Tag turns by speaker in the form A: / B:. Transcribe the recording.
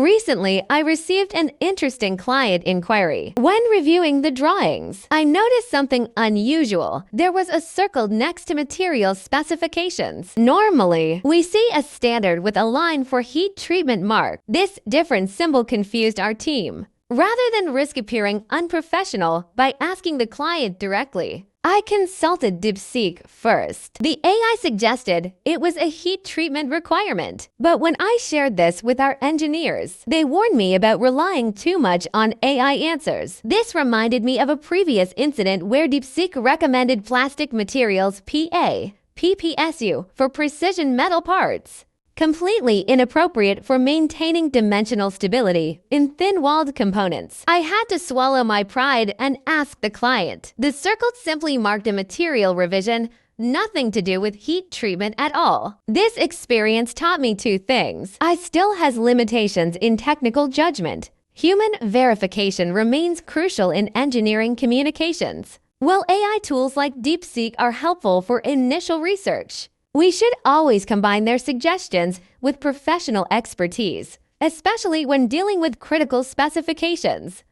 A: Recently, I received an interesting client inquiry. When reviewing the drawings, I noticed something unusual. There was a circle next to material specifications. Normally, we see a standard with a line for heat treatment mark. This different symbol confused our team. Rather than risk appearing unprofessional by asking the client directly, I consulted DeepSeek first. The AI suggested it was a heat treatment requirement. But when I shared this with our engineers, they warned me about relying too much on AI answers. This reminded me of a previous incident where DeepSeek recommended plastic materials PPSU for precision metal parts. Completely inappropriate for maintaining dimensional stability in thin-walled components. I had to swallow my pride and ask the client. The circle simply marked a material revision, nothing to do with heat treatment at all. This experience taught me two things. I still has limitations in technical judgment. Human verification remains crucial in engineering communications. While AI tools like DeepSeek are helpful for initial research, we should always combine their suggestions with professional expertise, especially when dealing with critical specifications.